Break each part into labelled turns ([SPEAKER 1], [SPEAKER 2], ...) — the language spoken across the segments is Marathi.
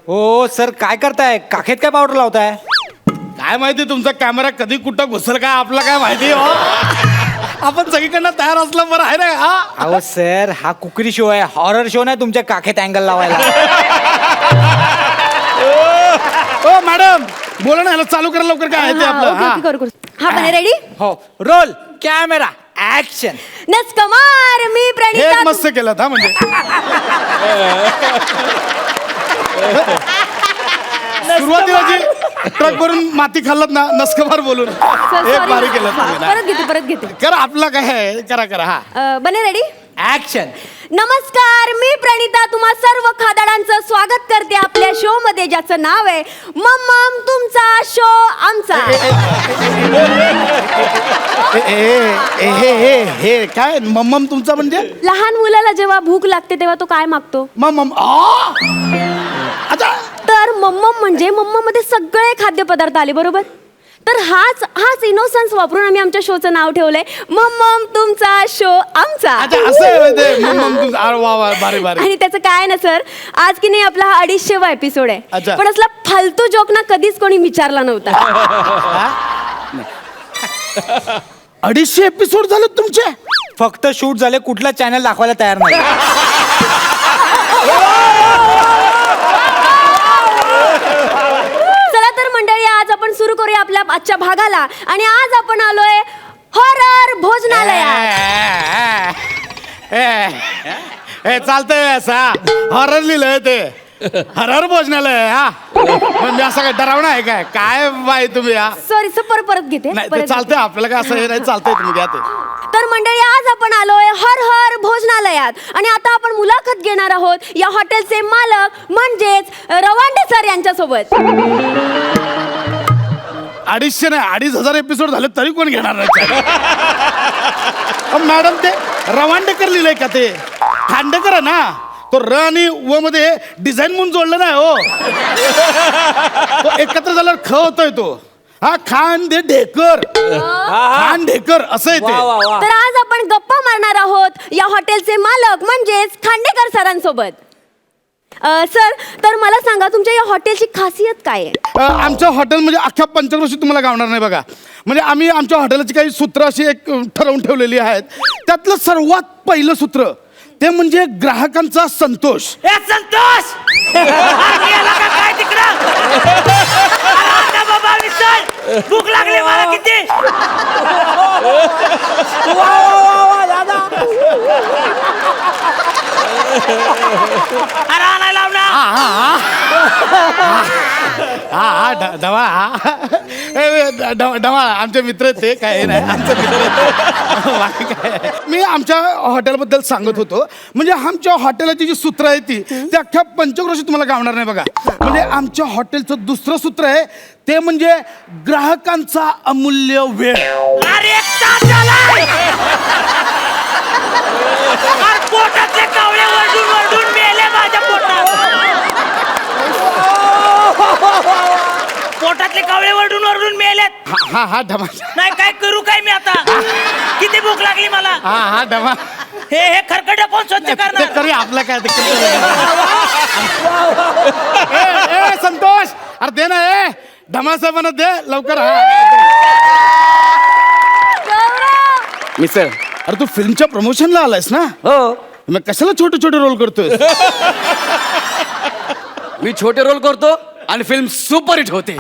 [SPEAKER 1] हो सर, काय करताय? काखेत काय पावडर लावताय?
[SPEAKER 2] काय माहिती तुमचा कॅमेरा कधी कुठं घुसल काय आपला काय माहिती हो. आपण सगळीकडनं तयार असलं बरं आहे ना. हा
[SPEAKER 1] अहो सर, हा कुकरी शो आहे, हॉरर शो नाही तुमच्या काखेत अँगल लावायला.
[SPEAKER 2] ओ मॅडम बोला ना, ह्याला चालू करा लवकर. काय आहे ते आपलं.
[SPEAKER 3] ओके करू करू. हा पण रेडी.
[SPEAKER 1] हो, रोल कॅमेरा ऍक्शन.
[SPEAKER 3] नमस्कार, मी
[SPEAKER 2] हे
[SPEAKER 3] प्रणिता.
[SPEAKER 2] मस्त केलं हा. म्हणजे सुरुवातीला जी ट्रक भरून माती खाल्लात ना, नस्कबार बोलून एक भारी केलं तुम्ही.
[SPEAKER 3] परत घेते.
[SPEAKER 2] करा आपला काय आहे, करा करा. हा
[SPEAKER 3] बने रेडी.
[SPEAKER 1] ऍक्शन.
[SPEAKER 3] नमस्कार, मी प्रणिता तुम्हा सर्व खादाडांचं स्वागत करते आपल्या शो मध्ये, ज्याचं नाव आहे मम्मम तुमचा शो आमचा.
[SPEAKER 2] हे काय मम्मम तुमचा म्हणजे?
[SPEAKER 3] लहान मुलाला जेव्हा भूक लागते तेव्हा तो काय मागतो?
[SPEAKER 2] मम्मम. अच्छा,
[SPEAKER 3] तर मम्मम म्हणजे मम्मम मध्ये सगळे खाद्यपदार्थ आले, बरोबर? तर हाच इनोसन्स वापरून आम्ही आमच्या शोचं नाव ठेवलंय मम्मम तुमचा शो आमचा.
[SPEAKER 2] अच्छा असं आहे ते मम्मम तुमचा. अरे वा वा, भारी भारी.
[SPEAKER 3] आणि त्याचं काय ना सर, आज की नाही आपला हा 250वा एपिसोड आहे.
[SPEAKER 2] अच्छा.
[SPEAKER 3] पण असला फालतू जोक ना कधीच कोणी विचारला नव्हता.
[SPEAKER 2] 250 एपिसोड झाले तुमचे?
[SPEAKER 1] फक्त शूट झाले, कुठला चॅनल दाखवायला तयार नाही.
[SPEAKER 3] चला तर मंडळी, आज आपण सुरू करूया आपल्या आजच्या भागाला. आणि आज आपण आलोय हॉरर भोजनालयात.
[SPEAKER 2] हे चालतंय असा हॉरर लिहिलंय ते. हॉरर भोजनालय. हा म्हणजे असं काय डरावणं आहे काय? काय बाई तुम्ही. हा
[SPEAKER 3] सॉरी सर, परत घेते.
[SPEAKER 2] नाही ते चालतंय आपल्याला. काय असं हे नाही, चालतंय तुम्ही घ्या ते.
[SPEAKER 3] तर मंडळी, आज आपण आलोय हर भोजनालयात. आणि आता आपण मुलाखत घेणार आहोत या हॉटेलचे मालक म्हणजेच रवांडे सर यांच्यासोबत.
[SPEAKER 2] 250 नाही 2500 एपिसोड झाले तरी कोण घेणार नाही. मॅडम ते रवांडेकर लिहिलंय का? ते खांडेकर आहे ना. तो र आणि व मध्ये डिझाईन म्हणून जोडलं नाही हो. तो एकत्र झाल्यावर ख होतोय तो. हा खांडेकर. खांडेकर असं आहे ते.
[SPEAKER 3] तर आज आपण गप्पा मारणार आहोत या हॉटेलचे मालक म्हणजेच खांडेकर सरांसोबत. सर, तर मला सांगा तुमच्या या हॉटेलची खासियत काय आहे?
[SPEAKER 2] आमचं हॉटेल म्हणजे अख्ख्या पंचक्रोशी तुम्हाला गावणार नाही बघा. म्हणजे आम्ही आमच्या हॉटेलची काही सूत्र अशी एक ठरवून ठेवलेली आहेत. त्यातलं सर्वात पहिलं सूत्र ते म्हणजे ग्राहकांचा संतोष.
[SPEAKER 4] संतोष काय तिकडं बाबा विसर, भूक लागली मला किती. अरे आणायला लाव ना.
[SPEAKER 2] डवा आमचे मित्र आहेत ते. काय नाही आमचे मित्र आहेत. मी आमच्या हॉटेलबद्दल सांगत होतो. म्हणजे आमच्या हॉटेलाची जी सूत्र आहे ती अख्ख्या पंचक्रोशी तुम्हाला गावणार नाही बघा. म्हणजे आमच्या हॉटेलचं दुसरं सूत्र आहे ते म्हणजे ग्राहकांचा अमूल्य वेळ.
[SPEAKER 4] अरे एक तास झालाय. अरे पोटातले कावळे वरडून वरडून मेले माझ्या पोटात. पोटातले कावळे वरडून वरडून मेलेत.
[SPEAKER 2] हा डमा.
[SPEAKER 4] नाही काय करू काय मी आता. किती भूक लागली मला.
[SPEAKER 2] हा डमा.
[SPEAKER 4] हे खरकट कोण स्वच्छ
[SPEAKER 2] ते
[SPEAKER 4] करणार.
[SPEAKER 2] करी आपलं काय ते. ए संतोष, अरे दे ना. धमा साहेबांना दे लवकर. मिसळ, अरे तू फिल्मच्या प्रमोशनला आलायस ना?
[SPEAKER 5] हो,
[SPEAKER 2] मग कशाला छोटे छोटे रोल करतोय?
[SPEAKER 5] मी छोटे रोल करतो आणि फिल्म सुपरहिट होते.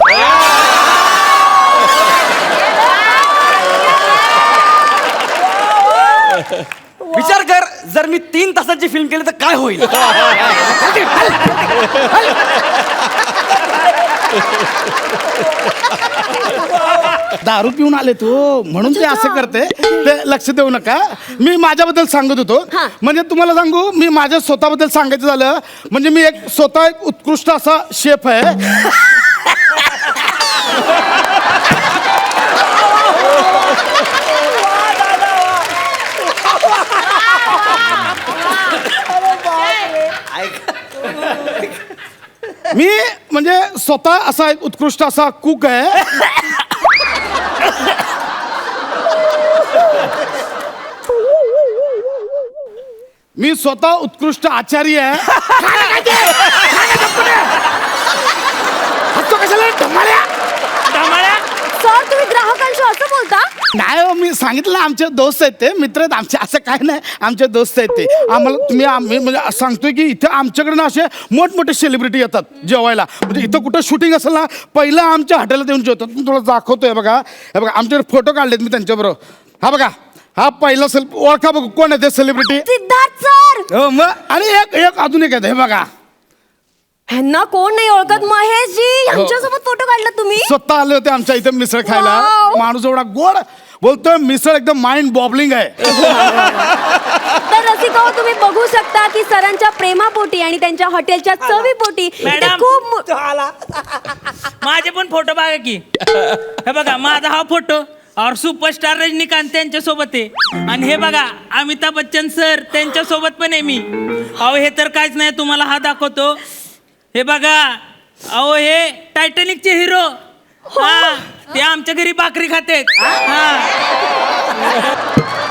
[SPEAKER 5] विचार कर, जर मी 3 तासाची फिल्म केली तर काय होईल?
[SPEAKER 2] दारू पिऊन आले तू म्हणून ते असं करते. ते लक्ष देऊ नका. मी माझ्याबद्दल सांगत होतो. म्हणजे तुम्हाला सांगू, मी माझ्या स्वतःबद्दल सांगायचं झालं म्हणजे मी स्वतः एक उत्कृष्ट असा शेफ आहे. मी म्हणजे स्वतः असा एक उत्कृष्ट असा कुक आहे. मी स्वतः उत्कृष्ट आचार्य आहे. झालं धमाल्या?
[SPEAKER 4] धमाळ्या
[SPEAKER 3] सर तुम्ही ग्राहकांशी असं बोलता?
[SPEAKER 2] नाही हो, मी सांगितलं ना, आमचे दोस्त आहेत ते, मित्र आहेत आमचे, असं काय नाही, आमचे दोस्त आहेत ते. आम्ही म्हणजे सांगतोय की इथं आमच्याकडे ना असे मोठमोठे सेलिब्रिटी येतात जेवायला. म्हणजे इथं कुठं शूटिंग असेल ना, पहिलं आमच्या हॉटेलात येऊन जेवतात. मी तुला दाखवतोय बघा, हे बघा आमच्याकडे फोटो काढलेत मी त्यांच्याबरोबर. हा बघा, हा पहिला ओळखा बघू कोण आहे ते सेलिब्रिटी.
[SPEAKER 3] सिद्धार्थ सर.
[SPEAKER 2] हो मग, आणि एक अजून एक आहे, हे बघा
[SPEAKER 3] ह्यांना कोण नाही ओळखत, महेशजी यांच्यासोबत फोटो काढला तुम्ही?
[SPEAKER 2] स्वतः आले होते आमच्या इथे मिसळ खायला.
[SPEAKER 3] Wow.
[SPEAKER 2] माणूस एवढा गोड बोलतोय, मिसळ एकदम माइंड बॉबलिंग आहे.
[SPEAKER 3] तर रसिका तुम्ही बघू शकता की सरांच्या प्रेमापोटी आणि त्यांच्या हॉटेलच्या चवीपोटी इथे
[SPEAKER 4] मॅडम.
[SPEAKER 3] खूप
[SPEAKER 4] माझे पण फोटो बघा की. हे बघा माझा हा फोटो और सुपरस्टार रजनीकांत त्यांच्या सोबत आहे. आणि हे बघा अमिताभ बच्चन सर त्यांच्या सोबत पण आहे मी. अहो हे तर काहीच नाही, तुम्हाला हा दाखवतो. हे बघा, अहो हे टायटॅनिकचे हिरो. हा ते आमच्या घरी भाकरी खातेत.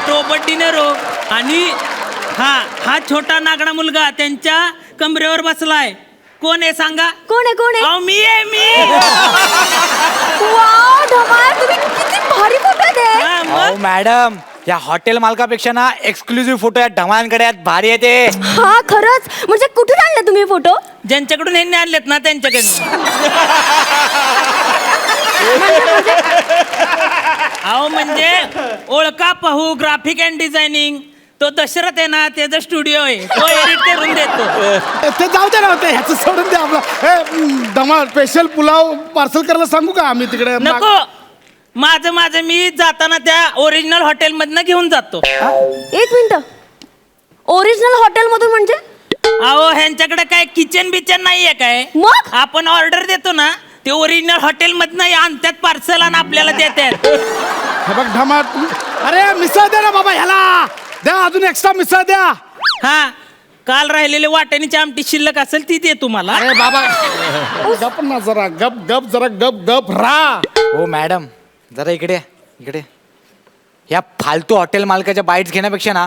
[SPEAKER 4] Robert De Niro. आणि हा छोटा नागडा मुलगा त्यांच्या कमरेवर बसलाय. कोण आहे सांगा?
[SPEAKER 3] कोण आहे?
[SPEAKER 4] अहो मी आहे मी.
[SPEAKER 3] वाव धमाल, तुम्ही किती भारी फोटो दे.
[SPEAKER 4] हा, मग?
[SPEAKER 1] अहो मॅडम, या हॉटेल मालकापेक्षा ना एक्सक्लुझिव्ह फोटो या ढमाळांकडे आहेत, भारी आहे ते.
[SPEAKER 3] हा खरंच, म्हणजे कुठून आणले तुम्ही फोटो?
[SPEAKER 4] ज्यांच्याकडून ह्यांनी आणलेत ना त्यांच्याकडून. अहो म्हणजे ओळखा पाहू ग्राफिक अँड डिझायनिंग, तो दशरथ आहे ना, त्याचा स्टुडिओ आहे, तो एडिट करून देतो.
[SPEAKER 2] ते जाऊ दे ना, ते ह्याचं सोडून दे आपला. हे धमाल स्पेशल पुलाव पार्सल करायला सांगू का आम्ही तिकडे?
[SPEAKER 4] नको, माझं मी जाताना त्या ओरिजिनल हॉटेल मधनं घेऊन जातो.
[SPEAKER 3] एक मिनिट, ओरिजिनल हॉटेल मधून म्हणजे?
[SPEAKER 4] अहो ह्यांच्याकडे काय किचन बिचन नाहीये काय?
[SPEAKER 3] मग
[SPEAKER 4] आपण ऑर्डर देतो ना, ते ओरिजिनल हॉटेल मधनं आणतात पार्सल आणि आपल्याला देतात.
[SPEAKER 2] हे बघ धमाल, अरे मिसळ द्या ना बाबा, ह्याला द्या, अजून एक्स्ट्रा मिसळ द्या.
[SPEAKER 4] हा, काल राहिलेले वाटाण्याची आमटी शिल्लक असेल ती दे तुम्हाला.
[SPEAKER 2] अरे बाबा गप ना जरा, गप जरा गप राहा.
[SPEAKER 1] हो मॅडम, जरा इकडे या फालतू हॉटेल मालकाच्या बाईट्स घेण्यापेक्षा ना,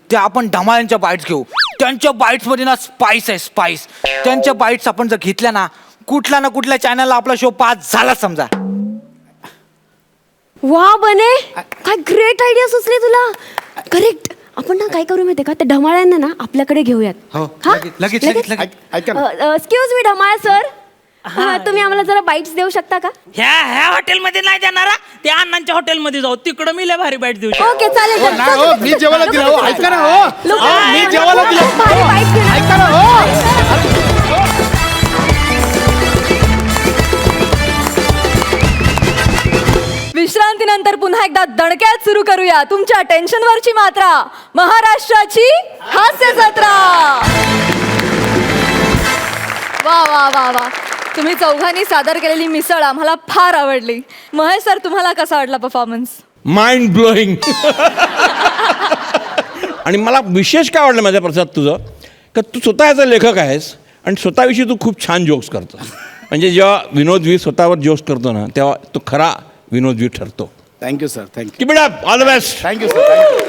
[SPEAKER 1] ते आपण ढमाळ्यांच्या बाईट्स घेऊ. त्यांच्या बाईट्स मध्ये ना स्पाइस आहे, स्पाइस. त्यांच्या बाईट्स आपण जर घेतल्या ना, कुठल्या ना कुठल्या चॅनलला आपला शो पास झाला समजा.
[SPEAKER 3] वा बने, काय ग्रेट आयडिया सुचली तुला. करेक्ट, आपण ना काय करू माहितीये का, ते ढमाळ्यांना ना आपल्याकडे घेऊयात.
[SPEAKER 1] हो,
[SPEAKER 3] हा?
[SPEAKER 1] लगेच.
[SPEAKER 2] ऐका ना,
[SPEAKER 3] एक्सक्यूज मी ढमाळ सर, तुम्ही आम्हाला जरा बाईट्स देऊ शकता का?
[SPEAKER 4] ह्या हॉटेलमध्ये नाही जाणार हा. त्या अण्णांच्या हॉटेलमध्ये जाऊ, तिकडं मी लय भारी बाईट देऊ शकतो.
[SPEAKER 3] ओके चालेल.
[SPEAKER 2] हो, नाही हो, मी जेवायला दिला हो, ऐका ना हो. मी जेवायला दिलं,
[SPEAKER 3] भारी बाईट घेणार.
[SPEAKER 2] ऐका ना हो.
[SPEAKER 6] विश्रांतीनंतर पुन्हा एकदा दणक्यात सुरू करूया तुमच्या टेन्शनवरची मात्रा, महाराष्ट्राची हास्य जत्रा. वा वा वा वा, तुम्ही चौघांनी सादर केलेली मिसळ आम्हाला फार आवडली. महेश सर, तुम्हाला कसा वाटला परफॉर्मन्स?
[SPEAKER 7] Mind blowing. आणि मला विशेष काय वाटलं माझ्या प्रसाद तुझं, का तू स्वतः याचा लेखक आहेस आणि स्वतःविषयी तू खूप छान जोक्स करतो. म्हणजे जेव्हा विनोद व्ही स्वतःवर जोक्स करतो ना, तेव्हा तो खरा विनोद व्ही ठरतो.
[SPEAKER 2] Thank you sir, thank you.
[SPEAKER 7] Keep it up, all the best.
[SPEAKER 2] Thank you sir, thank you.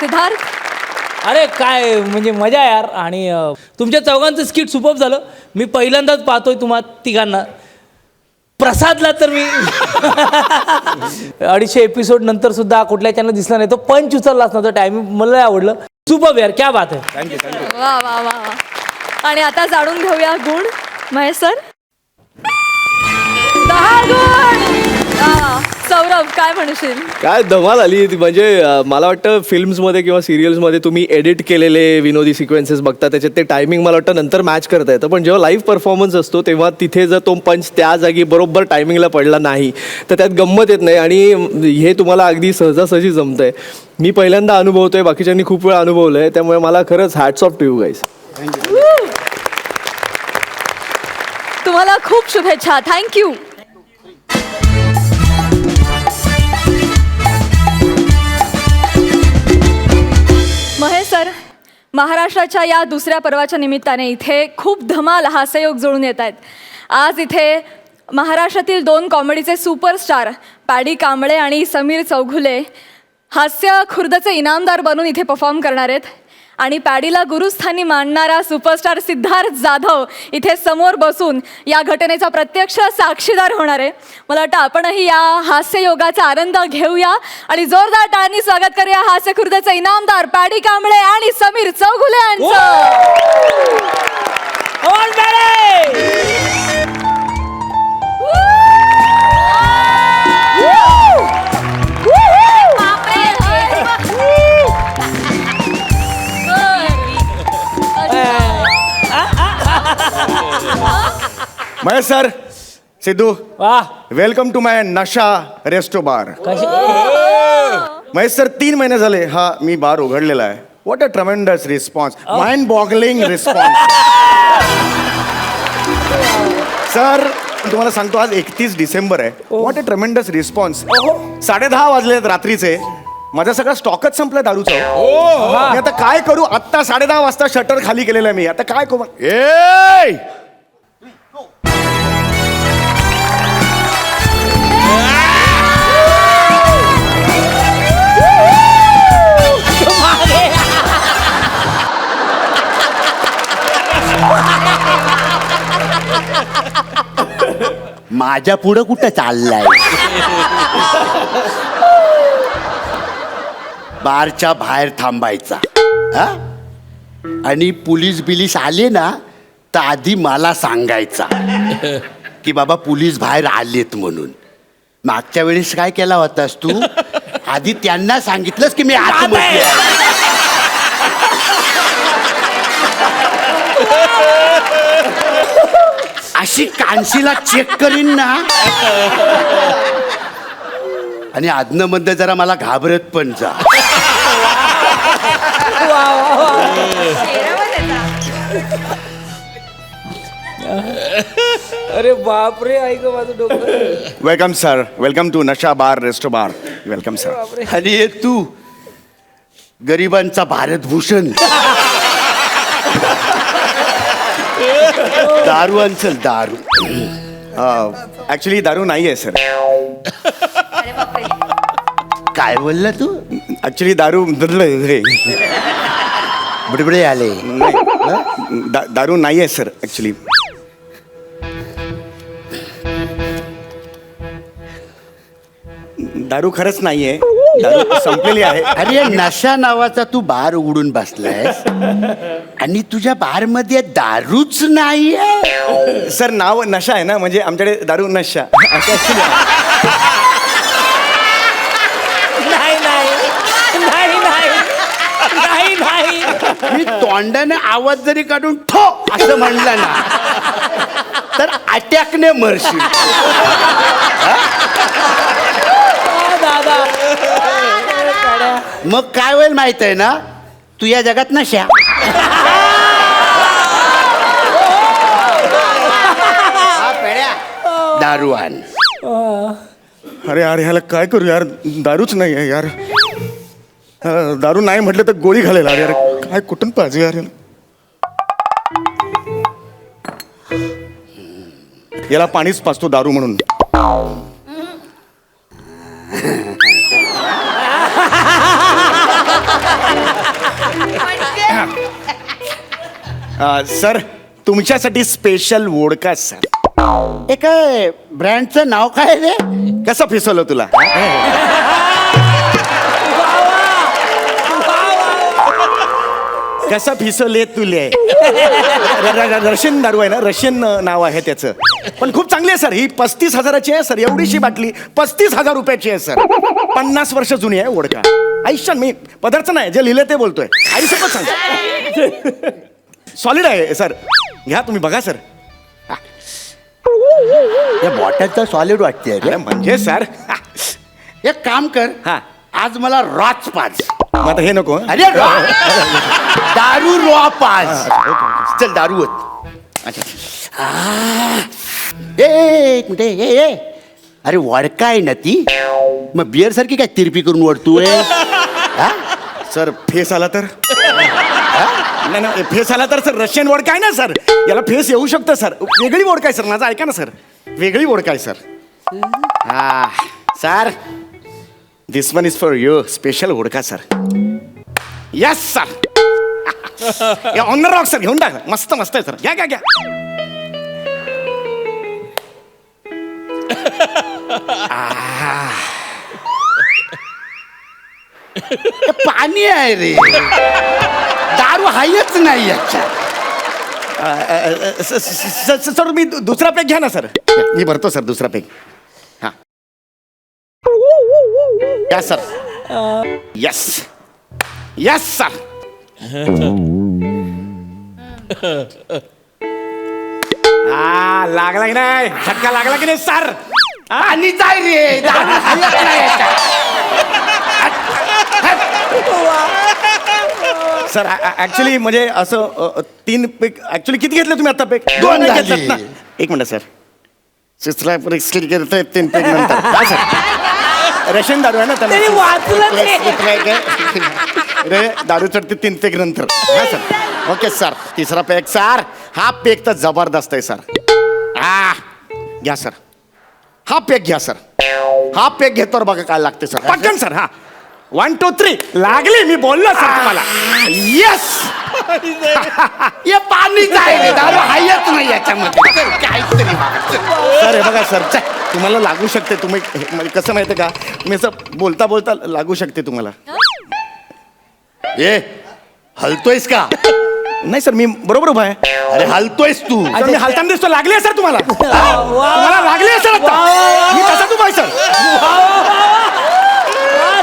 [SPEAKER 6] Siddharth,
[SPEAKER 8] अरे काय म्हणजे मजा यार. आणि तुमच्या चौघांचं स्किट सुपर्ब झालं. मी पहिल्यांदाच पाहतोय तुम्हा तिघांना. प्रसादला तर मी 250 एपिसोड नंतर सुद्धा कुठल्या चॅनल दिसला नाही, तो पंच उचललाच नव्हता. टायमिंग मला आवडलं. सुपर्ब यार, क्या बात आहे.
[SPEAKER 2] Thank you, thank you.
[SPEAKER 6] वा वा वा वा. आणि आता जाणून घेऊया गुण. महेश सर, 10 गुण. सौरभ, काय म्हणशील?
[SPEAKER 9] काय धमाल आली ती. म्हणजे मला वाटतं फिल्म्समध्ये किंवा सिरियल्समध्ये तुम्ही एडिट केलेले विनोदी सिक्वेन्सेस बघता, त्याच्यात ते टायमिंग मला वाटतं नंतर मॅच करता येतं. पण जेव्हा लाईव्ह परफॉर्मन्स असतो तेव्हा तिथे जर तो पंच त्या जागी बरोबर टायमिंगला पडला नाही तर त्यात गंमत येत नाही. आणि हे तुम्हाला अगदी सहजासहजी जमतं आहे. मी पहिल्यांदा अनुभवतोय, बाकीच्यांनी खूप वेळा अनुभवलं आहे. त्यामुळे मला खरंच hats off to you guys.
[SPEAKER 6] तुम्हाला खूप शुभेच्छा. थँक्यू. महेश सर, महाराष्ट्राच्या या दुसऱ्या पर्वाच्या निमित्ताने इथे खूप धमाल हास्ययोग जुळून येत आहेत. आज इथे महाराष्ट्रातील 2 कॉमेडीचे सुपरस्टार पॅडी कांबळे आणि समीर चौघुले हास्य खुर्दचे इनामदार बनून इथे परफॉर्म करणार आहेत. आणि पॅडीला गुरुस्थानी मानणारा सुपरस्टार सिद्धार्थ जाधव इथे समोर बसून या घटनेचा प्रत्यक्ष साक्षीदार होणार आहे. मला वाटतं आपणही या हास्ययोगाचा आनंद घेऊया आणि जोरदार टाळ्यांनी स्वागत करूया हास्य खुर्दचे इनामदार पॅडी कांबळे आणि समीर चौगुले यांचं.
[SPEAKER 8] On paddy!
[SPEAKER 10] Mahesh sir, Sidhu,
[SPEAKER 8] वाह
[SPEAKER 10] वेलकम टू माय नशा रेस्टो बार.
[SPEAKER 8] कशी
[SPEAKER 10] महेश सर, 3 महिने झाले हा मी बार उघडलेला आहे. What a tremendous response, mind boggling response. Sir तुम्हाला सांगतो, आज 31 डिसेंबर आहे. What a tremendous response. 10:30 वाजलेत रात्रीचे. माझा सगळा स्टॉकच संपला दारूचा. मी आता काय करू. आत्ता 10:30 वाजता शटर खाली केलेलं आहे मी. आता काय करू.
[SPEAKER 11] माझ्या पुढं कुठं चाललाय. बारच्या बाहेर थांबायचा हा? आणि पोलीस बिलीस आले ना तर आधी मला सांगायचा की बाबा पोलीस बाहेर आलेत म्हणून. मागच्या वेळेस काय केला होतास तू. आधी त्यांना सांगितलंस की मी आतमध्ये आहे. अशी कानशीला चेक करीन ना. आणि आदनं मधनं जरा मला घाबरत पण जा.
[SPEAKER 8] अरे बापरे, ऐक माझं डोकं.
[SPEAKER 10] वेलकम सर, वेलकम टू नशा बार रेस्टो बार. Welcome sir.
[SPEAKER 11] आणि हे तू गरिबांचा भारतभूषण. दारू आणचल दारू.
[SPEAKER 10] ऍक्च्युली दारू नाही आहे सर.
[SPEAKER 11] काय बोलला तू.
[SPEAKER 10] ऍक्च्युली दारू
[SPEAKER 11] बुडबुडे आले.
[SPEAKER 10] दारू नाही आहे सर. ऍक्च्युली दारू खरंच नाहीये. दारू संपलेली आहे.
[SPEAKER 11] अरे नशा नावाचा तू बार उघडून बसलायस आणि तुझ्या बार मध्ये दारूच नाहीये.
[SPEAKER 10] सर नाव नशा आहे ना, म्हणजे आमच्याकडे दारू नशा असं actually आहे.
[SPEAKER 8] नाही नाही नाही नाही नाही नाही.
[SPEAKER 11] मी तोंडाने आवाज जरी काढून ठो असं म्हणलं ना तर अटॅकने मरशील.
[SPEAKER 8] दादा
[SPEAKER 11] मग काय होईल माहित आहे ना, तू या जगात नशा. दारू आण.
[SPEAKER 10] अरे यार ह्याला काय करू यार. दारूच नाही आहे यार. दारू नाही म्हटलं तर गोळी घालेल. अरे यार काय कुठून पाहिजे यार. याला पाणीच पाजतो दारू म्हणून. सर तुमच्यासाठी स्पेशल वोडका सर.
[SPEAKER 11] हे काय ब्रँडचं नाव काय रे.
[SPEAKER 10] कसं फिसवलं तुला. कसं फिसवले तुले. रशियन दारू आहे ना, रशियन नाव आहे त्याचं. पण खूप चांगली आहे सर. ही 35,000ची आहे सर. एवढीशी बाटली 35,000 रुपयाची आहे सर. 50 वर्ष जुनी आहे वोडका. आयुष्यात मी पदार्थ नाही जे लिहिलं ते बोलतोय. आयुष्यात सांग. सॉलिड आहे सर. घ्या तुम्ही बघा सर.
[SPEAKER 11] या बॉटलचं सॉलिड वाटते रे.
[SPEAKER 10] अरे म्हणजे सर
[SPEAKER 11] एक काम कर.
[SPEAKER 10] हा
[SPEAKER 11] आज मला रॉच पाच.
[SPEAKER 10] मग आता हे नको.
[SPEAKER 11] अरे दारू रॉ पाच. चल दारू होत. एक मिनिट. ए अरे वडका आहे ना ती. मग बिअर सारखी काय तिरपी करून ओढतोय.
[SPEAKER 10] सर फेस आला तर. नाही नाही फेस आला तर सर रशियन वोडका आहे ना सर. याला फेस येऊ शकतं सर. वेगळी वोडका आहे सर. माझं ऐका ना सर. वेगळी वोडका आहे सर. हा sir this one is for you. Special vodka sir. Yes sir. On the rock sir, घेऊन टाका. मस्त मस्त आहे सर. घ्या घ्या घ्या.
[SPEAKER 11] हे पाणी आहे रे, दारू हायच नाही याच्यात.
[SPEAKER 10] सर मी दुसरा पेक घ्या ना सर. मी भरतो सर दुसरा पेक. हा या सर. Yes yes sir. लागला की नाही, झटका लागला की नाही सर.
[SPEAKER 11] पाणी जाय रे, दारू हायच नाही याच्यात.
[SPEAKER 10] सर ऍक्च्युली म्हणजे असं 3 पेक ऍक्च्युली किती घेतले तुम्ही आता पेक?
[SPEAKER 11] 2
[SPEAKER 10] नाही
[SPEAKER 11] झाले.
[SPEAKER 10] घेतलेत ना. एक मिनिट सर. सिस्टरला पेक स्किल करतोय 3 पेक नंतर. हा सर, रशियन दारू आहे ना
[SPEAKER 8] त्यांनी वाचलं ते.
[SPEAKER 10] रे दारू चढते 3 पेक नंतर. हा सर. Okay sir. तिसरा पेक सर. हा पेक तर जबरदस्त आहे सर. घ्या सर. हा पेक घ्या सर. हा पेक घेतो बघा काय लागते सर. पटकन सर. हा 1 2 3 लागली. मी बोललो सर तुम्हाला. येस.
[SPEAKER 11] हे पाणी जाय रे, दारू हायच नाही याच्यामध्ये. काहीतरी
[SPEAKER 10] सर हे बघा सर, तुम्हाला लागू शकते. तुम्ही म्हणजे कसं माहिती का, तुम्ही असं बोलता बोलता लागू शकते तुम्हाला.
[SPEAKER 11] ए, हलतोयस का?
[SPEAKER 10] नाही सर, मी बरोबर उभा आहे.
[SPEAKER 11] अरे हलतोयस तू.
[SPEAKER 10] सर, मी हालताना दिसतो. लागली आहे सर तुम्हाला. तुम्हाला लागली आहे सर आता. मी तसाच उभा आहे सर.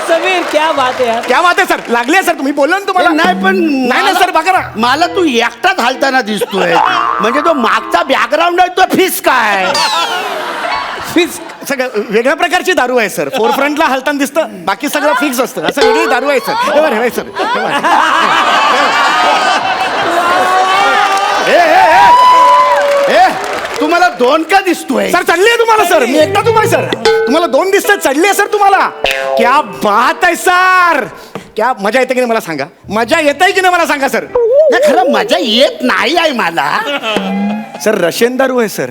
[SPEAKER 8] समीर क्या बात आहे यार.
[SPEAKER 10] क्या बात आहे सर. लागली आहे सर. तुम्ही बोललो ना तुम्हाला.
[SPEAKER 11] नाही पण
[SPEAKER 10] नाही ना सर, बघा ना.
[SPEAKER 11] मला तू एकटाच हालताना दिसतोय. म्हणजे तो मागचा बॅकग्राऊंड आहे तो फिस काय?
[SPEAKER 10] फिक्स सगळं वेगळ्या प्रकारची दारू आहे सर. फोरफ्रंटला हालताना दिसतं, बाकी सगळं फिक्स असतं. असं वेगळी दारू आहे सर. हे बरं, हे सर.
[SPEAKER 11] तुम्हाला 2 का दिसतोय?
[SPEAKER 10] सर चढली आहे तुम्हाला सर. मी एकटा तुम्हाला सर. तुम्हाला 2 दिसतात. चढली आहे सर तुम्हाला. क्या बात आहे सर. क्या मजा येते की नाही मला सांगा. मजा येते की नाही मला सांगा सर.
[SPEAKER 11] नाही, खरं मजा येत नाही आहे मला.
[SPEAKER 10] सर रशियन दारू आहे सर.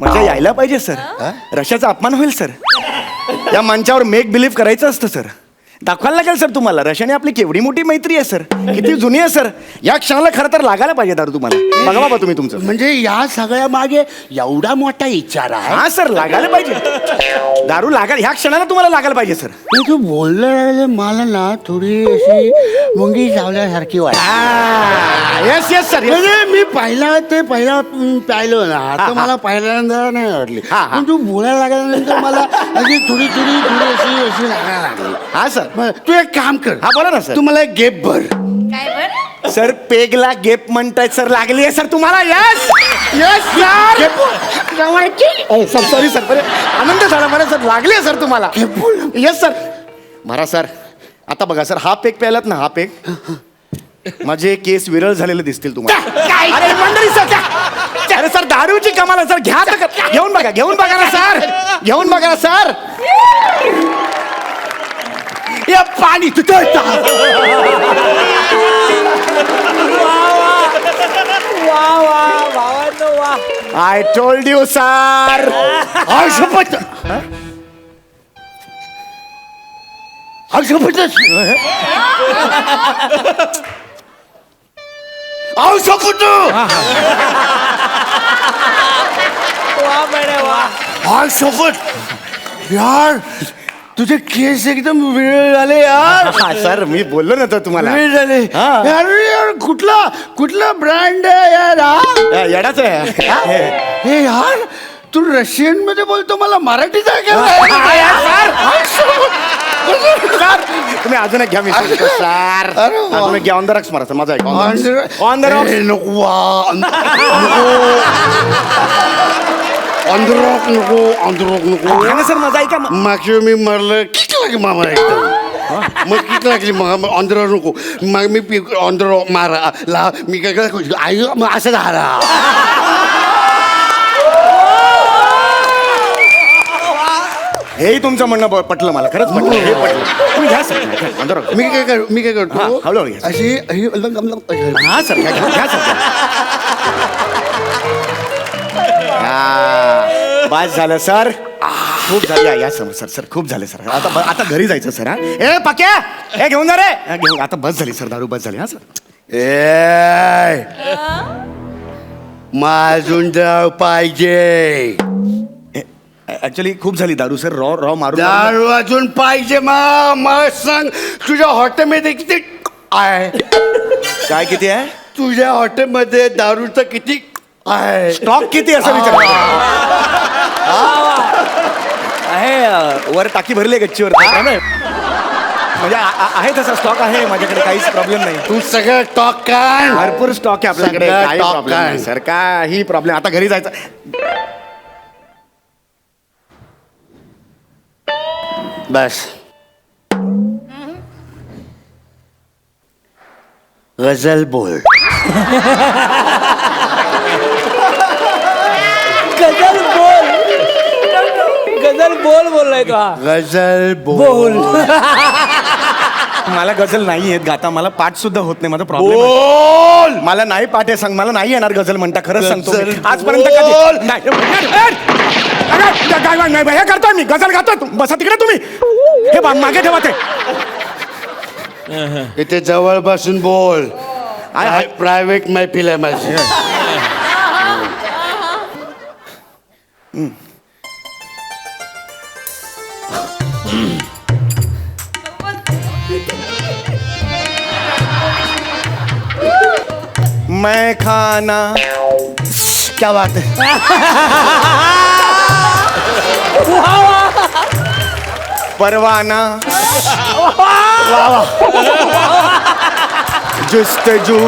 [SPEAKER 10] मजा यायला पाहिजे सर. रशियाचा अपमान होईल सर. या मंचावर मेक बिलीव्ह करायचं असतं सर. दाखवायला लागेल सर तुम्हाला. रशियाने आपली केवढी मोठी मैत्री आहे सर. किती जुनी आहे सर. या क्षणाला खरं तर लागायला पाहिजे दारू तुम्हाला. बघा बाबा तुम्ही तुमचं.
[SPEAKER 11] म्हणजे या सगळ्या मागे एवढा मोठा विचार आहे.
[SPEAKER 10] हा सर, लागायला पाहिजे. दारू लागायला ह्या क्षणाला तुम्हाला लागायला पाहिजे सर.
[SPEAKER 11] पण तू बोललं मला ना थोडी अशी मुंगी चावल्यासारखी वाटते.
[SPEAKER 10] Yes yes sir.
[SPEAKER 11] म्हणजे मी पहिला प्यायलो ना, आता मला पहिल्यांदा नाही आवडली. पण तू बोलायला लागल्यानंतर मला अशी थोडी अशी लागायला लागली.
[SPEAKER 10] हा सर.
[SPEAKER 11] तू एक काम कर.
[SPEAKER 10] हा बोला ना सर.
[SPEAKER 11] तू मला एक गेप भर.
[SPEAKER 10] सर पेगला गेप म्हणतायत सर. लागली आहे सर तुम्हाला. Yes yes sir. Sorry sir. बरे आनंद झाला मला सर. लागली आहे सर तुम्हाला. Yes sir. मारा सर. आता बघा सर, हा पेक प्यायलात ना, हा पेक माझे केस विरळ झालेले दिसतील तुम्हाला. अरे मंडळी सर. अरे सर दारूची कमाल आहे सर. घ्या तर. घेऊन बघा ना सर. घेऊन बघा ना सर.
[SPEAKER 11] हे पाणी तुझं.
[SPEAKER 10] I told you sir.
[SPEAKER 11] शपथ. यार तुझे केस एकदम वेळ झाले यार.
[SPEAKER 10] हा सर, मी बोललो ना तर तुम्हाला.
[SPEAKER 11] वेळ झाले.
[SPEAKER 10] हा.
[SPEAKER 11] अरे यार कुठला ब्रँड आहे यार हा?
[SPEAKER 10] येडाच आहे.
[SPEAKER 11] हे यार तू रशियन मध्ये बोलतो, मला मराठीत ऐकायला
[SPEAKER 10] सर तुम्ही अजून एक घ्या. मी सांगतो सर.
[SPEAKER 11] अरे वा.
[SPEAKER 10] अजून एक घ्या. ऑन द रॉक्स मारा सर. माझा ऐका. On the
[SPEAKER 11] A,
[SPEAKER 10] Roxx.
[SPEAKER 11] नको वा. नको
[SPEAKER 10] घ्या ना सर. माझा ऐका.
[SPEAKER 11] मागच्या मी मारलं किती लागली मामा एकदम. मग किती लागली मग ऑंध्र नको. मग मी ऑंध्र मारा ला. मी काय आई मग असं झाला.
[SPEAKER 10] हेही तुमचं म्हणणं पटलं मला. खरंच पटलं. हे पटलं. तुम्ही घ्या सर. On the rocks.
[SPEAKER 11] मी काय
[SPEAKER 10] हा,
[SPEAKER 11] करतो
[SPEAKER 10] हळूहळू घ्या.
[SPEAKER 11] अशी
[SPEAKER 10] हा सर. घ्या सर. बस झालं सर. खूप झालं. या सर. सर खूप झाले सर. आता घरी जायचं सर. हा ए पक्या. हे घेऊन जा रे. घेऊन. आता बस झाली सर. दारू बस झाली. हा सर.
[SPEAKER 11] ए अजून दारू पाहिजे.
[SPEAKER 10] ऍक्च्युली खूप झाली दारू सर. रॉ रॉ मारून
[SPEAKER 11] दारू अजून पाहिजे. मग सांग तुझ्या हॉटेलमध्ये किती आहे?
[SPEAKER 10] काय किती आहे?
[SPEAKER 11] तुझ्या हॉटेलमध्ये दारूचं किती आहे?
[SPEAKER 10] स्टॉक किती असं विचार आहे. वर टाकी भरली आहे गच्चीवर. काय नाही. म्हणजे आहे तसा स्टॉक आहे माझ्याकडे. काहीच प्रॉब्लेम नाही.
[SPEAKER 11] तू सगळं टॉक काढ.
[SPEAKER 10] भरपूर स्टॉक आहे आपल्याकडे.
[SPEAKER 11] सगळं
[SPEAKER 10] काही
[SPEAKER 11] stock
[SPEAKER 10] प्रॉब्लेम नाही
[SPEAKER 11] काय?
[SPEAKER 10] सर. काही प्रॉब्लेम. आता घरी जायचं.
[SPEAKER 11] बस गजल बोल.
[SPEAKER 8] गजल बोल. गजल बोल बोललाय तो हा.
[SPEAKER 11] गजल बोल.
[SPEAKER 10] मला गझल नाही येत गाता. मला पाठ सुद्धा होत नाही. माझा प्रॉब्लेम.
[SPEAKER 11] बोल.
[SPEAKER 10] मला नाही पाठ आहे. सांग मला नाही येणार गझल म्हणता. खरंच सांगतो मी.
[SPEAKER 11] गझल
[SPEAKER 10] आजपर्यंत
[SPEAKER 11] बोल.
[SPEAKER 10] कधी नाही. नाही हे करतोय मी. गझल गातोय. बसा तिकडे तुम्ही. हे मागे ठेवा ते.
[SPEAKER 11] इथे जवळ बसून बोल. प्रायव्हेट मैफिल आहे माझी.
[SPEAKER 10] मैं खाना.
[SPEAKER 11] क्या बात है.
[SPEAKER 10] परवाना. जुस्तजू.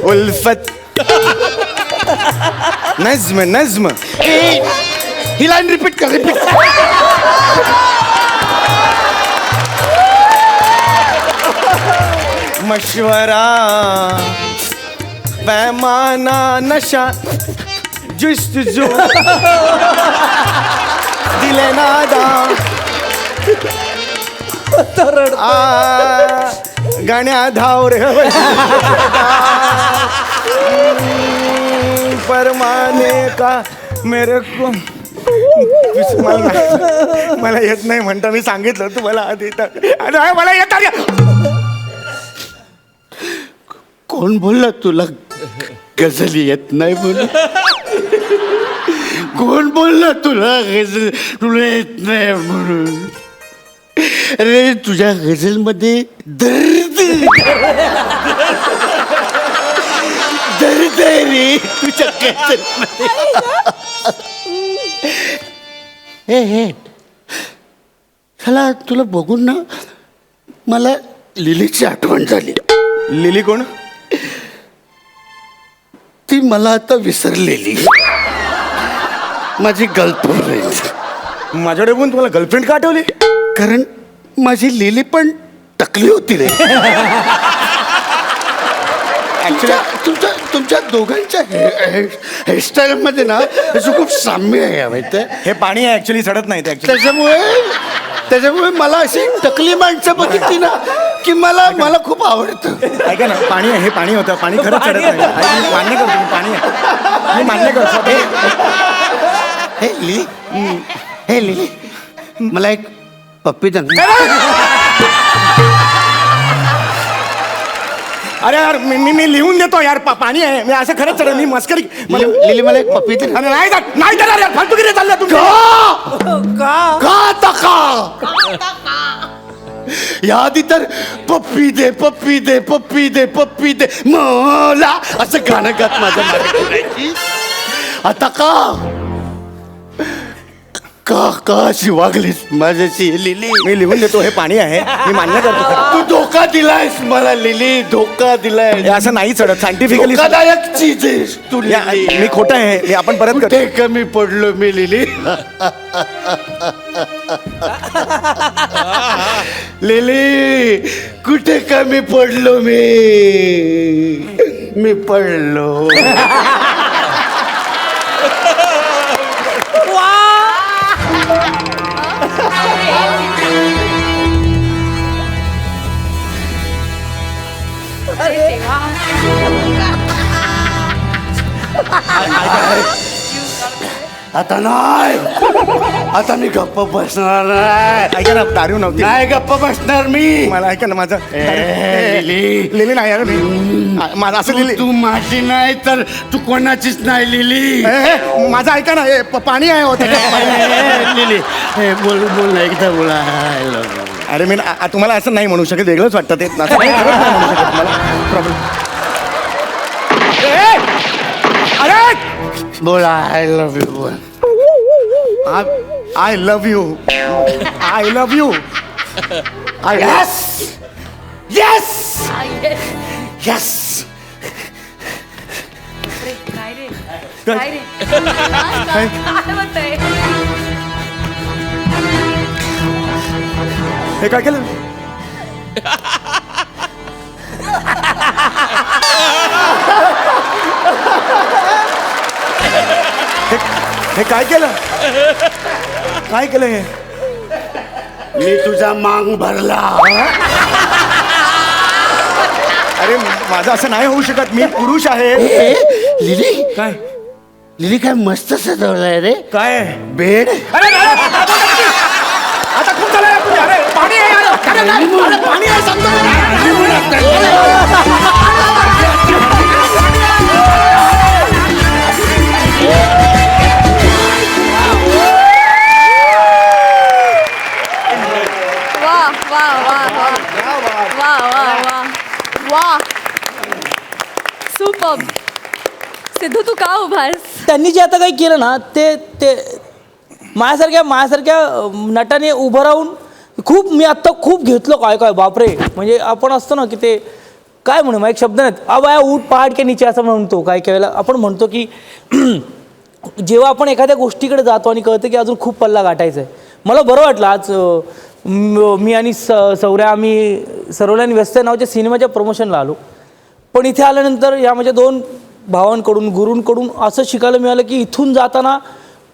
[SPEAKER 10] उल्फत. नज्म नज्म.
[SPEAKER 11] ही लाईन रिपीट कर. रिपीट.
[SPEAKER 10] मशवरा. पैमाना. नशा. जुस्तजू. दिले नादा. गाण्या धाव रे. परमाने का मेरे को. मला येत नाही म्हणता. मी सांगितलं तुम्हाला आधी. तर मला येत.
[SPEAKER 11] कोण बोलला तुला गझल येत नाही म्हणून? कोण बोलला तुला गझल तुला येत नाही म्हणून? अरे तुझ्या गझलमध्ये दर्द दर्द आहे रे तुझ्या गझलमध्ये. हे चला तुला बघून ना मला लिलीची आठवण झाली.
[SPEAKER 10] लिली कोण?
[SPEAKER 11] ती मला आता विसरलेली माझी गर्लफ्रेंड.
[SPEAKER 10] माझ्याकडे पण तुम्हाला गर्लफ्रेंड का आठवली?
[SPEAKER 11] कारण माझी लिली पण टकली होती रे. तुमच्या तुमच्या दोघांच्या हेअरस्टाईल मध्ये ना त्याचं खूप साम्य आहे माहिती आहे.
[SPEAKER 10] हे पाणी आहे ऍक्च्युली. चढत नाही ते actually.
[SPEAKER 11] त्याच्यामुळे मला अशी टकली माणसं बघितली ना की मला खूप आवडतं.
[SPEAKER 10] ऐका ना पाणी आहे. हे पाणी होतं. पाणी खरंच चढत नाही. मी मान्य करतो. मी पाणी आहे. मी मान्य करतो.
[SPEAKER 11] हे लिली मला एक पप्पी दे.
[SPEAKER 10] अरे यार मी लिहून देतो यार. पाणी आहे. मी असं खरंच चढत. मी मस्करी.
[SPEAKER 11] लिली मला एक पप्पी दे.
[SPEAKER 10] नाही देणार यार. फालतूगिरी चालल्या तुमच्या.
[SPEAKER 11] याआधी तर पप्पी दे पप्पी दे पप्पी दे पप्पी दे मला असं गाणं गात माझ्या मागे फिरायची. आता का अशी वागलीस माझ्याशी लिली?
[SPEAKER 10] मी लिहून देतो. हे पाणी आहे. मी मान्य करतो खरं.
[SPEAKER 11] तू धोका दिलायस मला लिली. धोका दिलाय.
[SPEAKER 10] हे असं नाही चढत. सायंटिफिकली
[SPEAKER 11] धोकादायक चीज आहेस तू लिली.
[SPEAKER 10] मी खोटं आहे. मी आपण परत करतो.
[SPEAKER 11] कुठे कमी पडलो मी लिली? लिली कुठे कमी पडलो मी पडलो. आता नाही, आता मी गप्प बसणार नाही.
[SPEAKER 10] ऐका ना, दारू नव्हती.
[SPEAKER 11] नाही गप्प बसणार मी.
[SPEAKER 10] मला ऐका ना माझं.
[SPEAKER 11] लिली
[SPEAKER 10] लिली नाही यार मी. माझं असं लिली.
[SPEAKER 11] तू माझी नाही तर तू कोणाचीच नाही लिली.
[SPEAKER 10] माझं ऐका ना, पाणी आहे होतं.
[SPEAKER 11] लिली बोल बोल एकदा बोला. I love you.
[SPEAKER 10] अरे मी तुम्हाला असं नाही म्हणू शकत, वेगळंच वाटतं ते. असं नाही, खरंच नाही म्हणू शकत तुम्हाला. प्रॉब्लेम. अरे
[SPEAKER 11] बोला आय लव्ह यू बोल.
[SPEAKER 10] I love you. I love you.
[SPEAKER 11] Yes! Yes! Yes!
[SPEAKER 10] हे काय केलं? हे काय केलं? काय केलं हे?
[SPEAKER 11] मी तुझा मांग भरला.
[SPEAKER 10] अरे माझं असं नाही होऊ शकत, मी पुरुष आहे.
[SPEAKER 11] लिली
[SPEAKER 10] काय?
[SPEAKER 11] लिली काय मस्त सजवलंय रे.
[SPEAKER 10] काय?
[SPEAKER 11] बेड.
[SPEAKER 10] आता खूप झालं यार तुझं. अरे पाणी आहे यार. अरे नाही, अरे पाणी आहे सांगतो.
[SPEAKER 6] वा वा वा वा वा वा वा वा. सुपर. सिद्धू तू का उभास?
[SPEAKER 8] त्यांनी जे आता काही केलं ना ते ते माझ्यासारख्या नटाने उभं राहून खूप मी आत्ता खूप घेतलो. काय बापरे. म्हणजे आपण असतो ना की ते काय म्हणू, मग एक शब्द नाहीत. बाया उठ पहाड के नीचे असं म्हणतो. काय वेळेला आपण म्हणतो की जेव्हा आपण एखाद्या गोष्टीकडे जातो आणि कळतं की अजून खूप पल्ला गाठायचा आहे. मला बरं वाटलं आज मी आणि सौर्या आम्ही सर्वल्यान व्यस्त नावाच्या सिनेमाच्या प्रमोशनला आलो. पण इथे आल्यानंतर या माझ्या 2 भावांकडून गुरूंकडून असं शिकायला मिळालं की इथून जाताना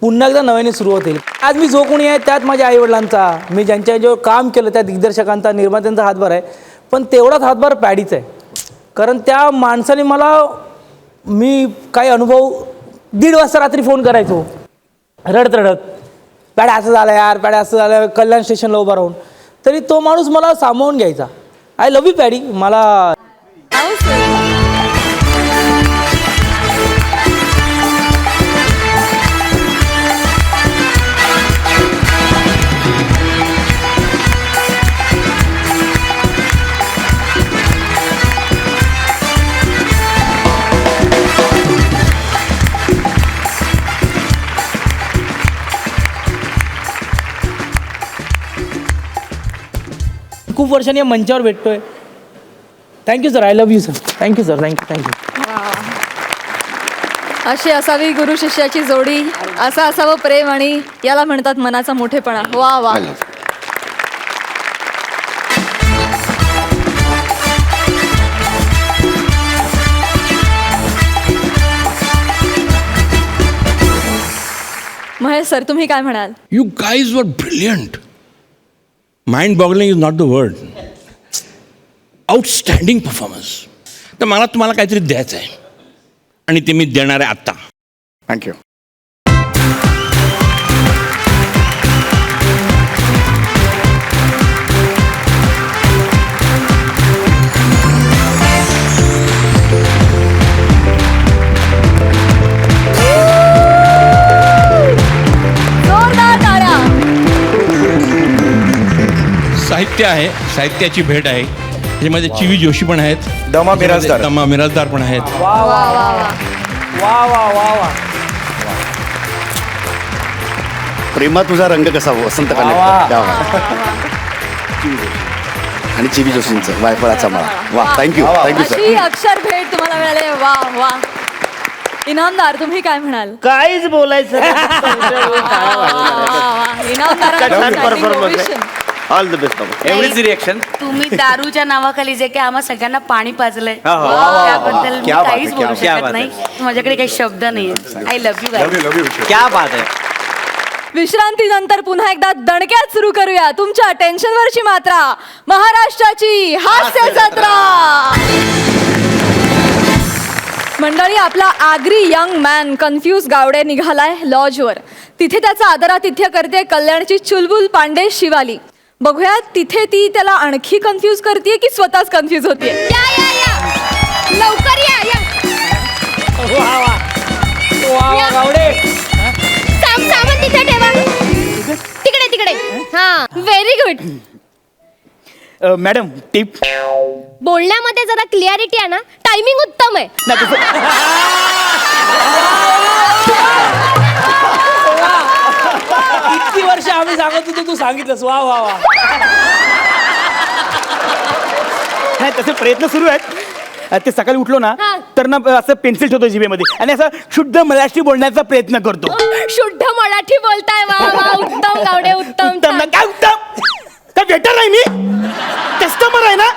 [SPEAKER 8] पुन्हा एकदा नव्याने सुरुवात होईल. आज मी जो कोणी आहे त्यात माझ्या आईवडिलांचा, मी ज्यांच्यावर काम केलं त्या दिग्दर्शकांचा, निर्मात्यांचा हातभार आहे. पण तेवढाच हातभार पॅडीचा आहे. कारण त्या माणसाने मी काही अनुभव 1:30 वाजता रात्री फोन करायचो रडत पॅड्या असं झालं यार, पॅड्या असं झालं, कल्याण स्टेशनला उभा राहून. तरी तो माणूस मला सामावून घ्यायचा. I love you paddy. मला खूप वर्षांनी या मंचावर भेटतोय. Thank you sir. I love you sir. Thank you sir. Thank you.
[SPEAKER 6] अशी असावी गुरु शिष्याची जोडी, असं असावं प्रेम, आणि याला म्हणतात मनाचा मोठेपणा. वा वा. महेश सर तुम्ही काय म्हणाल?
[SPEAKER 7] यू गाईज वर brilliant. Mind boggling is not the word. Outstanding performance. तर मला तुम्हाला काहीतरी द्यायचं आहे आणि ते मी देणार आहे आत्ता.
[SPEAKER 10] थँक्यू.
[SPEAKER 6] जोरदार टाळ्या.
[SPEAKER 7] साहित्य आहे, साहित्याची भेट आहे. त्याच्यामध्ये चिवी जोशी पण आहेत,
[SPEAKER 10] दमा
[SPEAKER 7] मिराजदार पण आहेत.
[SPEAKER 8] वा वा वा वा वा वा वा वा.
[SPEAKER 11] प्रेमा तुझा रंग कसा वसंत
[SPEAKER 8] वा.
[SPEAKER 11] आणि चिवी जोशींचं वायफळाचा माळा. वा थँक्यू थँक्यू सर.
[SPEAKER 6] अशी अक्षर भेट तुम्हाला मिळाली. वा वा. इनामदार तुम्ही काय म्हणाल?
[SPEAKER 5] काहीच बोलायचं ऑल द बेस्ट बाबा.
[SPEAKER 1] एवढीच रिएक्शन.
[SPEAKER 12] तुम्ही दारूच्या नावाखाली जे काही आम्हा सगळ्यांना पाणी पाजलंय त्याबद्दल मी
[SPEAKER 10] क्या बात
[SPEAKER 12] काहीच
[SPEAKER 10] आहे,
[SPEAKER 12] बोलू
[SPEAKER 1] क्या
[SPEAKER 12] शकत
[SPEAKER 1] बात
[SPEAKER 12] नाही. माझ्याकडे काही शब्द नाही. I love you.
[SPEAKER 1] क्या बात आहे.
[SPEAKER 6] विश्रांतीनंतर पुन्हा एकदा दणक्यात सुरू करूया तुमच्या टेन्शनवरची मात्रा, महाराष्ट्राची हास्य जत्रा. मंडळी, आपला Agri young man confuse Gawde निघालाय लॉजवर. तिथे त्याचा आदरातिथ्य करते कल्याणची चुलबुल पांडे शिवाली. बघूया तिथे ती त्याला आणखी कन्फ्यूज करते की स्वतःच कन्फ्यूज होते.
[SPEAKER 3] लवकर या या.
[SPEAKER 8] वा वा वा वा गावडे.
[SPEAKER 3] सामान तिथे ठेवा. तिकडे तिकडे. हा, व्हेरी गुड.
[SPEAKER 10] Madam tip.
[SPEAKER 3] बोलण्यामध्ये जरा क्लिअरिटी आहे ना. टायमिंग उत्तम आहे.
[SPEAKER 8] इतकी वर्ष आम्ही सांगत होतो, तू सांगितलंस. वा वा वा.
[SPEAKER 10] नाही तसे प्रयत्न सुरू आहेत. ते सकाळी उठलो ना
[SPEAKER 3] हा.
[SPEAKER 10] तर ना असं पेन्सिल ठेवतो जिभेमध्ये आणि असं शुद्ध मराठी बोलण्याचा प्रयत्न करतो.
[SPEAKER 3] शुद्ध मराठी बोलताय. वा वा, उत्तम गावडे, उत्तम.
[SPEAKER 10] उत्तम ना. काय उत्तम? काय वेटर आहे मी? कस्टमर आहे ना.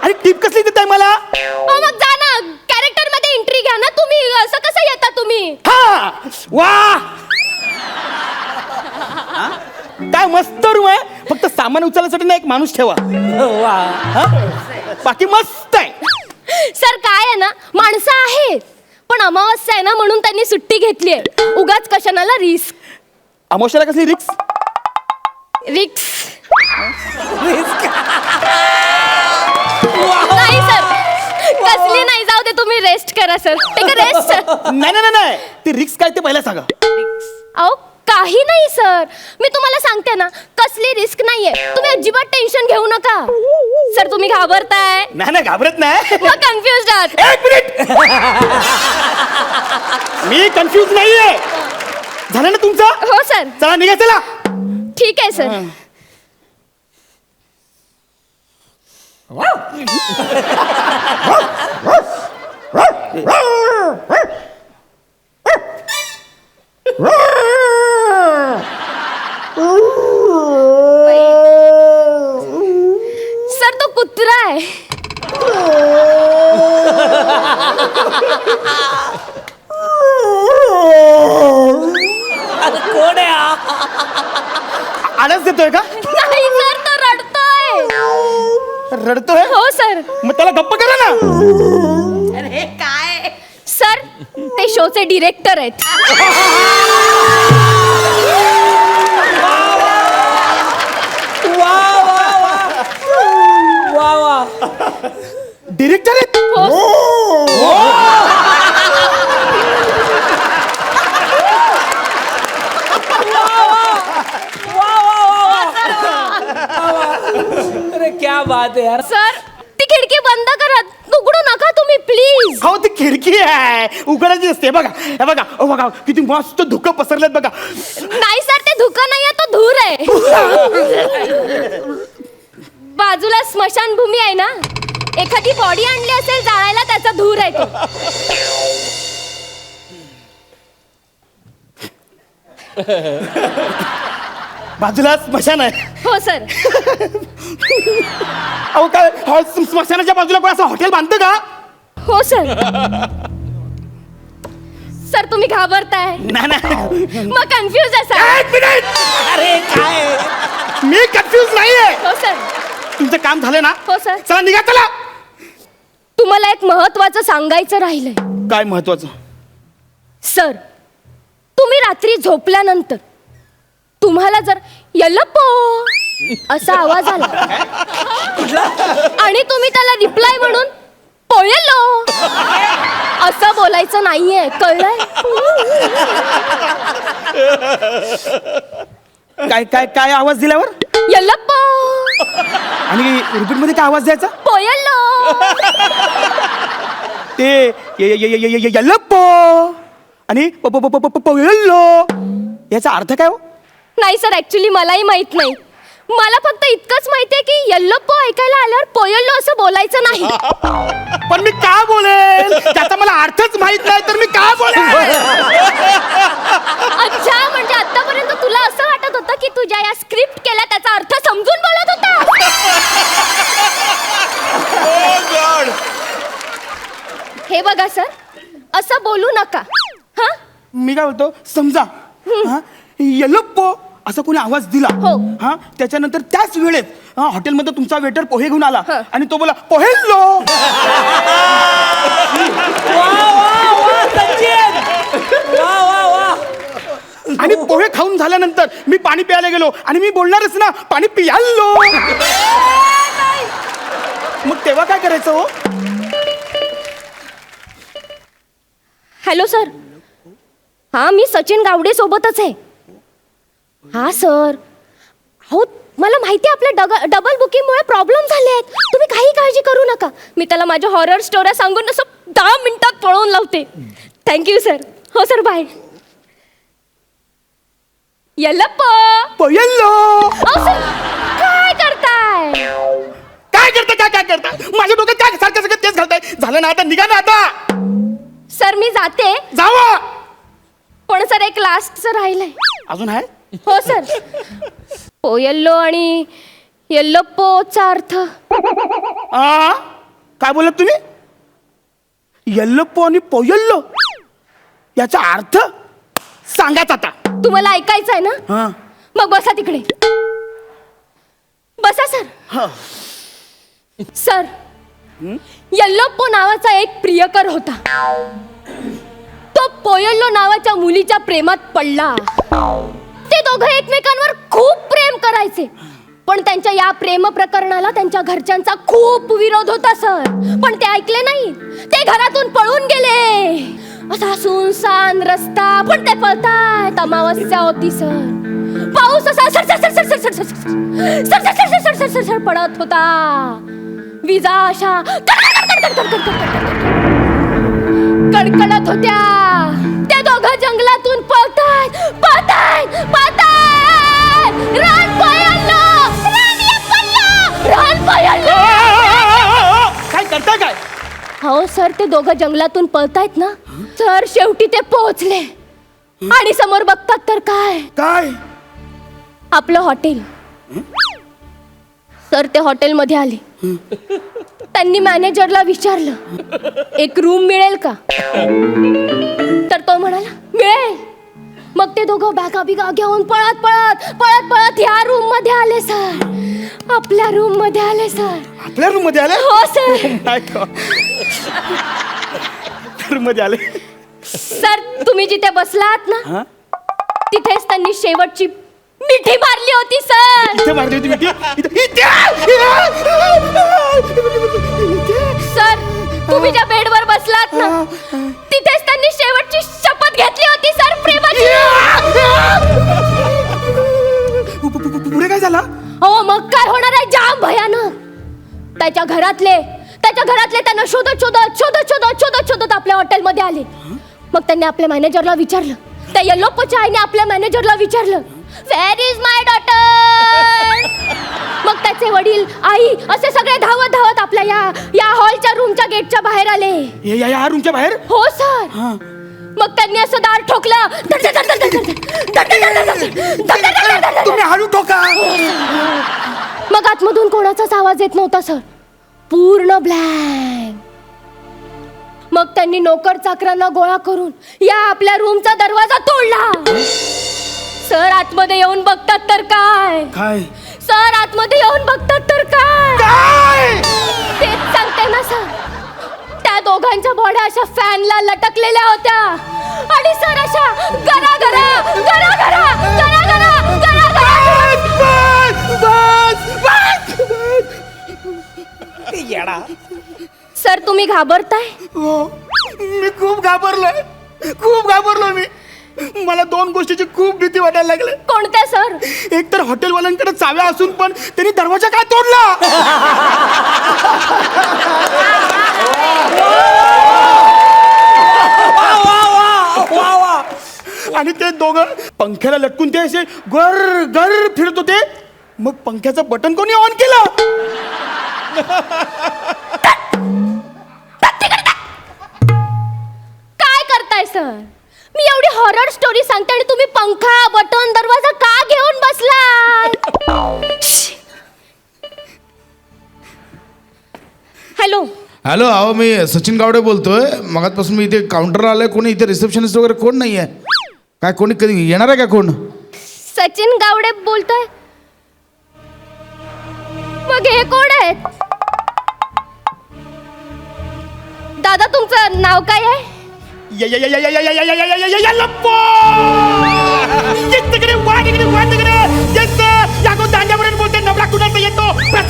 [SPEAKER 10] आणि टिप कसली देताय मला?
[SPEAKER 3] मग जा ना, कॅरेक्टर मध्ये एंट्री घ्या ना तुम्ही. असं कसं येता तुम्ही?
[SPEAKER 10] हा वा काय मस्त रूम आहे. फक्त सामान उचलण्यासाठी ना एक माणूस ठेवा.
[SPEAKER 8] वा.
[SPEAKER 10] हा? बाकी मस्त आहे.
[SPEAKER 3] सर काय आहे ना, माणसं आहेत पण अमावस्या आहे ना म्हणून त्यांनी सुट्टी घेतली आहे. उगाच कशाला रिस्क.
[SPEAKER 10] अमावस्याला कसली रिक्स?
[SPEAKER 3] रिक्स नाही सर, कसली नाही. जाऊ दे, तुम्ही रेस्ट करा sir. Take a rest sir.
[SPEAKER 10] नाही नाही नाही ती रिक्स काय ते पहिला सांगा.
[SPEAKER 3] अहो काही नाही सर, मी तुम्हाला सांगते ना, कसली रिस्क नाहीये. तुम्ही अजिबात टेन्शन घेऊ नका. सर तुम्ही घाबरताय.
[SPEAKER 10] नाही नाही घाबरत नाही.
[SPEAKER 3] मग कन्फ्युज आहात.
[SPEAKER 10] एक मिनिट. मी कन्फ्यूज नाहीये. झालं ना तुमचं?
[SPEAKER 3] हो सर.
[SPEAKER 10] चला निघा चला.
[SPEAKER 3] ठीक आहे सर. सर तो कुत्रा आहे.
[SPEAKER 8] अरे कोण आहे हा?
[SPEAKER 10] आळस देतोय का?
[SPEAKER 3] नाही सर, तो रडतोय.
[SPEAKER 10] रडतोय?
[SPEAKER 3] हो सर.
[SPEAKER 10] मग त्याला गप्प करा ना.
[SPEAKER 12] अरे काय
[SPEAKER 3] सर ते शोचे डिरेक्टर आहेत.
[SPEAKER 8] वा वा वा वा वा.
[SPEAKER 10] डिरेक्टर आहेत?
[SPEAKER 8] अरे क्या बात है यार.
[SPEAKER 3] सर ती खिडकी बंद करा. उघडू नका तुम्ही प्लीज.
[SPEAKER 10] हो ती खिडकी आहे, उघडायची असते. बघा हे बघा. ओ बघा किती मस्त धुकं पसरलेत बघा.
[SPEAKER 3] नाही सर, ते धुकं नाहीये, तो धूर आहे. बाजूला स्मशानभूमी आहे ना, एखादी बॉडी आणली असेल जाळायला, त्याचा धूर आहे तो.
[SPEAKER 10] बाजूला स्मशान आहे.
[SPEAKER 3] हो सर.
[SPEAKER 10] अहो काय स्मशानाच्या बाजूला कोण असं हॉटेल बांधतं का?
[SPEAKER 3] हो सर. सर तुम्ही घाबरताय.
[SPEAKER 10] नाही नाही.
[SPEAKER 3] मग कन्फ्युज आहे सर.
[SPEAKER 10] एक मिनिट.
[SPEAKER 8] अरे काय.
[SPEAKER 10] मी कन्फ्यूज नाहीये.
[SPEAKER 3] हो सर.
[SPEAKER 10] तुमचं काम झालं ना?
[SPEAKER 3] हो सर.
[SPEAKER 10] चला निघा चला.
[SPEAKER 3] तुम्हाला एक महत्वाचं सांगायचं राहिलंय.
[SPEAKER 10] काय महत्वाचं?
[SPEAKER 3] सर तुम्ही रात्री झोपल्यानंतर तुम्हाला जर यल्लप्पो असा आवाज आला आणि तुम्ही त्याला रिप्लाय म्हणून पोयलो असं बोलायचं नाहीये, कळलंय?
[SPEAKER 10] काय काय काय आवाज दिल्यावर?
[SPEAKER 3] यल्लप्पो.
[SPEAKER 10] आणि रिपीट मध्ये काय आवाज द्यायचा?
[SPEAKER 3] पोयलो.
[SPEAKER 10] ते यल्लप्पो आणि पोयल्लो याचा अर्थ काय हो?
[SPEAKER 3] नाही सर, ऍक्च्युली मलाही माहित नाही. मला फक्त इतकंच माहितीये की यल्लप्पो ऐकायला आल्यावर पोयल्लो असं बोलायचं नाही.
[SPEAKER 10] पण मी का बोलेल? त्याचा मला अर्थच माहित नाही तर मी का बोलेल?
[SPEAKER 3] अच्छा, म्हणजे आतापर्यंत तुला असं वाटत होतं की तुझ्या या स्क्रिप्ट केल्या त्याचा अर्थ समजून बोलत होता. हे बघा सर, असं बोलू नका. हा,
[SPEAKER 10] मी काय बोलतो समजा यल्लप्पो असा कोणी आवाज दिला
[SPEAKER 3] हो.
[SPEAKER 10] हा, त्याच्यानंतर त्याच वेळेत हॉटेलमध्ये तुमचा वेटर पोहे घेऊन आला
[SPEAKER 3] हा.
[SPEAKER 10] आणि तो बोला पोहेल्लो.
[SPEAKER 8] वा वा
[SPEAKER 2] आणि पोहे खाऊन झाल्यानंतर मी पाणी प्यायला गेलो आणि मी बोलणारच ना, पाणी पियालो. मग तेव्हा काय करायचं हो?
[SPEAKER 3] Hello sir. हा, मी सचिन गावडे सोबतच आहे. हा सर. हो, मला माहिती आहे आपल्या डबल बुकिंगमुळे प्रॉब्लेम झाले आहेत. तुम्ही काही काळजी करू नका. मी त्याला माझ्या हॉरर स्टोऱ्या सांगून असं 10 मिनिटात पळवून लावते. Thank you sir. हो सर, बाय.
[SPEAKER 2] पयल्लो.
[SPEAKER 3] काय करताय?
[SPEAKER 2] काय करता माझ्या डोक्यात काय सारखं सगळं तेच घालताय. झालं ना, आता निघा ना आता.
[SPEAKER 3] सर मी जाते.
[SPEAKER 2] जावा.
[SPEAKER 3] पण सर एक लास्टचं राहिलंय.
[SPEAKER 2] अजून आहे?
[SPEAKER 3] हो सर. पोयल्लो आणि येल्लोप्पोचा अर्थ.
[SPEAKER 2] काय बोलत तुम्ही? येल्लोप्पो आणि पोयल्लो याचा अर्थ सांगाच आता.
[SPEAKER 3] तुम्हाला ऐकायचं आहे ना? मग बसा तिकडे. बसा सर. सर, येल्लोप्पो नावाचा एक प्रियकर होता. तो पोयल्लो नावाच्या मुलीच्या प्रेमात पडला. ते दोघं एकमेकांवर खूप प्रेम करायचे. पण त्यांच्या या प्रेम प्रकरणाला त्यांच्या घरच्यांचा खूप विरोध होता सर. पण ते ऐकले नाही. ते घरातून पळून गेले. असा सुनसान रस्ता, पण ते पळतायत. अमावस्या होती सर. पाऊस असा सर पडत होता. विजा अशा कडकडत होत्या. ते दोघं जंगलातून पळतायत. रान पोयल्लो.
[SPEAKER 2] काय करताय काय?
[SPEAKER 3] हो सर, ते दोघं जंगलातून पळतायत ना सर. शेवटी ते पोहोचले आणि समोर बघतात तर काय आपलं हॉटेल. सर ते हॉटेलमध्ये आले. त्यांनी मॅनेजरला विचारलं एक रूम मिळेल का? तर तो म्हणाला मिळेल. मग ते दोघं बॅगा बिगा घेऊन पळत ह्या रूम मध्ये आले सर. आपल्या रूम मध्ये आले सर.
[SPEAKER 2] आपल्या रूम मध्ये आले?
[SPEAKER 3] हो सर.
[SPEAKER 2] रूम मध्ये आले.
[SPEAKER 3] सर तुम्ही जिथे बसलात ना तिथेच त्यांनी शेवटची मिठी मारली होती सर.
[SPEAKER 2] इथे मारली होती मिठी?
[SPEAKER 3] सर तुम्ही ज्या बेडवर बसलात ना तिथेच त्यांनी शेवटची शपथ घेतली होती सर, प्रेमाची.
[SPEAKER 2] पुढे काय झालं?
[SPEAKER 3] हो मग काय होणार आहे, जाम भयानक. त्याच्या घरातले त्यांना शोधत आपल्या हॉटेलमध्ये आले. मग त्यांनी आपल्या मॅनेजरला विचारलं. त्या येल्लोप्पोच्या आईने आपल्या मॅनेजरला विचारलं वेअर इज माय डॉटर. मग त्याचे वडील आई असे सगळे धावत आपल्या या हॉलच्या रूमच्या गेटच्या बाहेर आले.
[SPEAKER 2] या रूमच्या बाहेर?
[SPEAKER 3] हो सर. मग त्यांनी असं दार ठोकलं.
[SPEAKER 2] तुम्ही हळू ठोका.
[SPEAKER 3] मग आतमधून कोणाचाच आवाज येत नव्हता सर. पूर्ण ब्लँक. मग त्यांनी नोकर चाकरांना गोळा करून या आपल्या रूमचा दरवाजा तोडला. सर आतमध्ये येऊन बघतात तर काय? सर आतमध्ये येऊन बघतात तर काय? तेच सांगते ना सर. त्या दोघांच्या बॉड्या अशा फॅनला लटकलेल्या होत्या आणि सर अशा गरा सर तुम्ही घाबरताय?
[SPEAKER 2] मी खूप घाबरलो मी. मला 2 गोष्टीची खूप भीती वाटायला लागली.
[SPEAKER 3] कोणत्या सर?
[SPEAKER 2] एक तर हॉटेलवाल्यांकडे चाव्या असून पण त्यांनी दरवाजा काय तोडला. आणि ते दोघं पंख्याला लटकून ते असे गर फिरत होते. मग पंख्याचं बटन कोणी ऑन केलं?
[SPEAKER 3] काय करताय सर? मी एवढी हॉरर स्टोरी सांगते आणि तुम्ही पंखा बटन दरवाजा का घेऊन बसलाय? हॅलो.
[SPEAKER 13] अहो मी सचिन गावडे बोलतोय. मगातपासून मी इथे काउंटरला आलोय. कोणी इथे रिसेप्शनिस्ट वगैरे कोण नाहीये काय? कोणी कधी येणार आहे का कोण?
[SPEAKER 3] सचिन गावडे बोलतोय. मग हे कोण आहेत? दादा तुमचं नाव काय आहे?
[SPEAKER 2] येल्लोप्पो. तिकडे वाट तिकडे वाट तिकडे दांड्यापर्यंत बोलते नवरा कुणाचा येतो